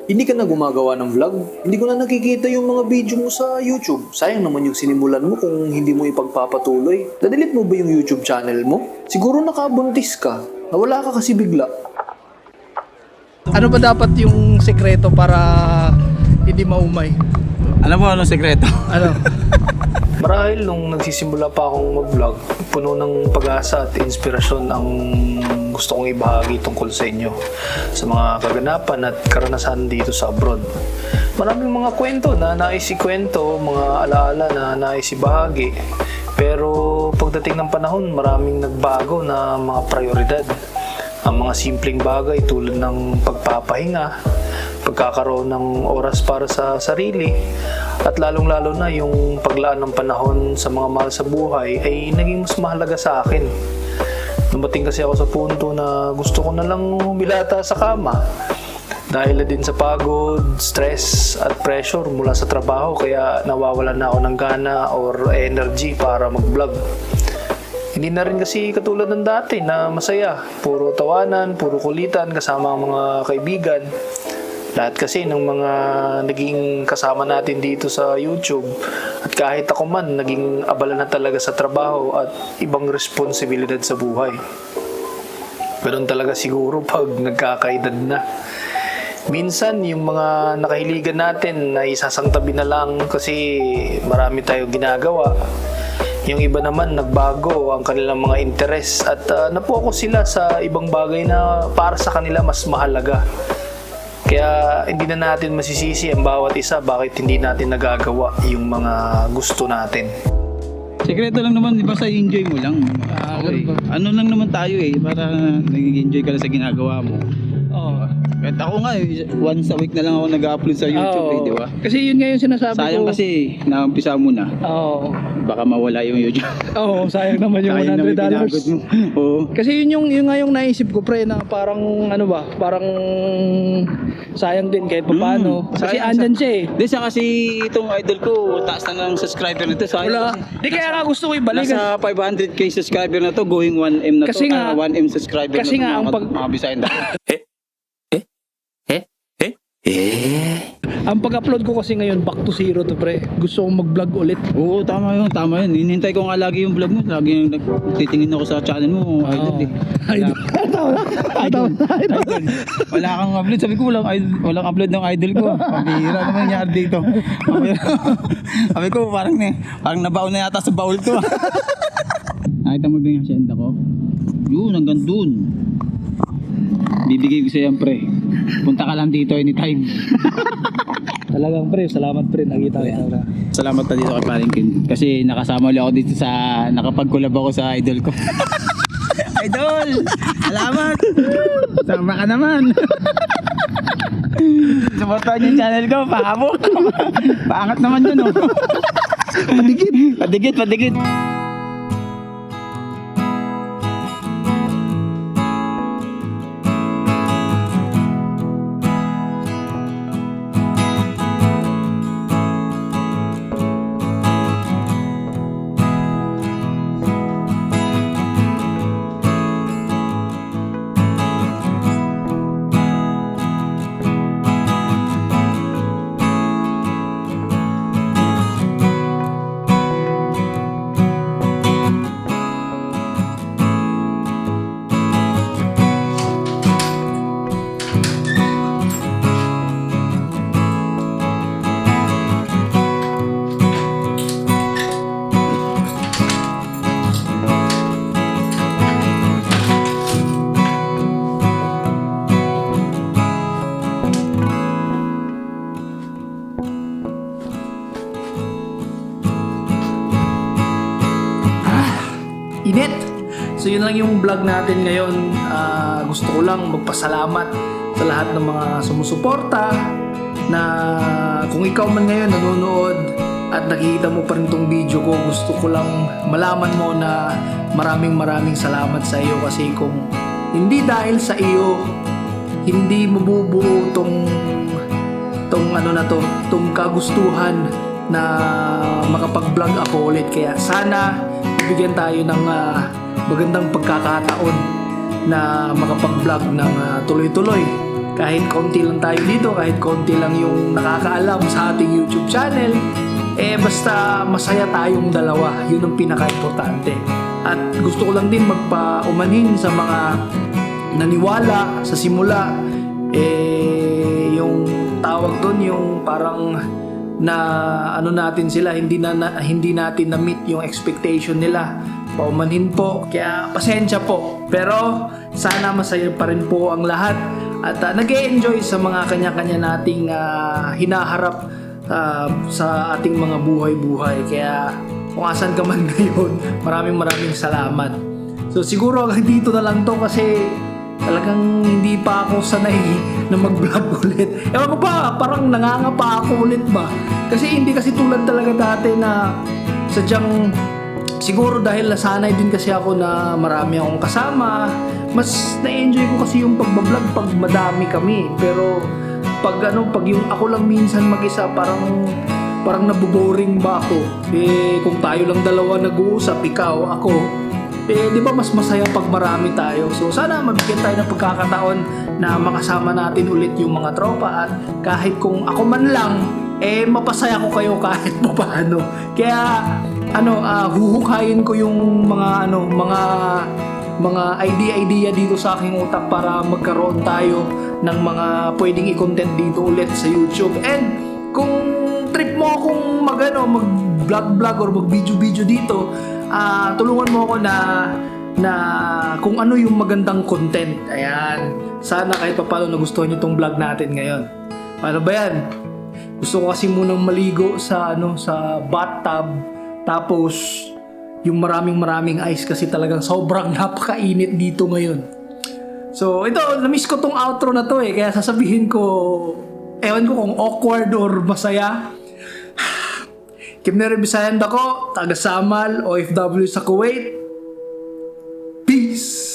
Hindi ka na gumagawa ng vlog? Hindi ko na nakikita yung mga video mo sa YouTube. Sayang naman yung sinimulan mo kung hindi mo ipagpapatuloy. Nadelete mo ba yung YouTube channel mo? Siguro nakabuntis ka. Nawala ka kasi bigla. Ano ba dapat yung sekreto para hindi maumay? Alam mo anong sekreto? Ano? Marahil nung nagsisimula pa akong mag-vlog, puno ng pag-asa at inspirasyon ang gusto kong ibahagi tungkol sa inyo sa mga kaganapan at karanasan dito sa abroad. Maraming mga kwento na nais ikwento, mga alaala na nais ibahagi. Pero pagdating ng panahon, maraming nagbago na mga prioridad. Ang mga simpleng bagay tulad ng pagpapahinga, pagkakaroon ng oras para sa sarili, at lalong-lalo na yung paglaan ng panahon sa mga mahal sa buhay ay naging mas mahalaga sa akin. Dumating kasi ako sa punto na gusto ko na lang humilata sa kama. Dahil na din sa pagod, stress at pressure mula sa trabaho, kaya nawawalan na ako ng gana or energy para mag-vlog. Hindi na rin kasi katulad ng dati na masaya. Puro tawanan, puro kulitan kasama ang mga kaibigan. Lahat kasi ng mga naging kasama natin dito sa YouTube at kahit ako man, naging abala na talaga sa trabaho at ibang responsibilidad sa buhay. Ganun talaga siguro pag nagkakaedad na. Minsan, yung mga nakahiligan natin na isasangtabi na lang kasi marami tayong ginagawa. Yung iba naman nagbago ang kanilang mga interes at napokus sila sa ibang bagay na para sa kanila mas mahalaga. Kaya hindi na natin masisisi ang bawat isa bakit hindi natin nagagawa yung mga gusto natin. Sekreto lang naman, di ba, sa enjoy mo lang. Okay. Ano lang naman tayo para nag-enjoy ka lang sa ginagawa mo. Oo. Kahit ako nga, once a week na lang ako nag-upload sa YouTube, di ba? Kasi yun nga yung sinasabi Sayang ko. kasi, naumpisa mo na. Oo. Baka mawala yung YouTube. Oo, sayang naman yung Sayang naman $100. pinagod mo. Oo. Kasi yun nga yung naisip ko, pre, na parang ano ba, parang sayang din kahit paano. Kasi sayang, andyan siya eh. Di sa kasi itong idol ko, taas na ng subscriber nito. Wala. Di kaya nga gusto ko ibalik. Nasa 500k subscriber na to, going 1M na Kasi to. nga- 1M subscriber kasi na to, nga ang mga Bisayan. Ang pag-upload ko kasi ngayon, back to zero to, pre. Gusto kong mag-vlog ulit. Oo, tama yun, tama yun. Hinihintay ko nga lagi yung vlog mo. Lagi titingin ako sa channel mo, idol eh. Idol. Idol. Idol. Wala kang upload. Sabi ko, walang upload ng idol ko. Pabihira naman nangyari dito. Sabi ko, parang nabaon na yata sa baul to. Nakita mo ba yung hacienda ko? Yun, hanggang dun. Bibigay ko sa'yo, pre. Punta ka lang dito anytime. Talagang, pre. Salamat, pre. Nakita kita. Salamat na dito kay Paringkin. Kasi nakasama ulit ako dito sa, nakapag-collab ako sa idol ko. Idol! Salamat! Sama ka naman! Supportan yung channel ko, pahabok! Paangat naman yun, oh! Padigit! Padigit, padigit! Init! So yun lang yung vlog natin ngayon. Gusto ko lang magpasalamat sa lahat ng mga sumusuporta na kung ikaw man ngayon nanonood at nakikita mo pa rin tong video ko, gusto ko lang malaman mo na maraming salamat sa iyo kasi kung hindi dahil sa iyo, hindi mabubuo tong kagustuhan na makapag-vlog ako ulit. Kaya sana bigyan tayo ng magandang pagkakataon na makapag-vlog ng tuloy-tuloy kahit konti lang tayo dito, kahit konti lang yung nakakaalam sa ating YouTube channel, basta masaya tayong dalawa, yun ang pinaka-importante. At gusto ko lang din magpaumanhin sa mga naniwala sa simula, yung tawag doon, yung parang na ano natin sila, hindi natin na-meet yung expectation nila. Paumanhin po, kaya pasensya po. Pero sana masaya pa rin po ang lahat at nag-e-enjoy sa mga kanya-kanya nating hinaharap sa ating mga buhay-buhay. Kaya kung asan ka man ngayon, maraming salamat. So siguro hanggang dito na lang to kasi talagang hindi pa ako sanay na mag-vlog ulit. Ewan ko ba, parang nangangapa ako ulit ba? Kasi hindi kasi tulad talaga dati na sadyang siguro dahil nasanay din kasi ako na marami akong kasama, mas na-enjoy ko kasi yung pagbablog pag madami kami. Pero pag yung ako lang minsan mag-isa, parang naboboring ba ako? Kung tayo lang dalawa nag-uusap, ikaw, ako, di ba mas masaya pag marami tayo? So sana mabigyan tayo ng pagkakataon na makasama natin ulit yung mga tropa at kahit kung ako man lang, mapasaya ko kayo kahit paano. Kaya huhukayin ko yung mga idea dito sa aking utak para magkaroon tayo ng mga pwedeng i-content dito ulit sa YouTube. And kung trip mo akong mag-vlog or mag-video dito, tulungan mo ako na kung ano yung magandang content. Ayan. Sana kahit paano nagustuhan niyo tong vlog natin ngayon. Paano ba yan? Gusto ko kasi munang maligo sa bathtub. Tapos yung maraming ice kasi talagang sobrang napakainit dito ngayon. So ito, na-miss ko tong outro na to kaya sasabihin ko, ewan ko kung awkward or masaya. Kimner Bisayan ako, taga Samal, OFW sa Kuwait. Peace!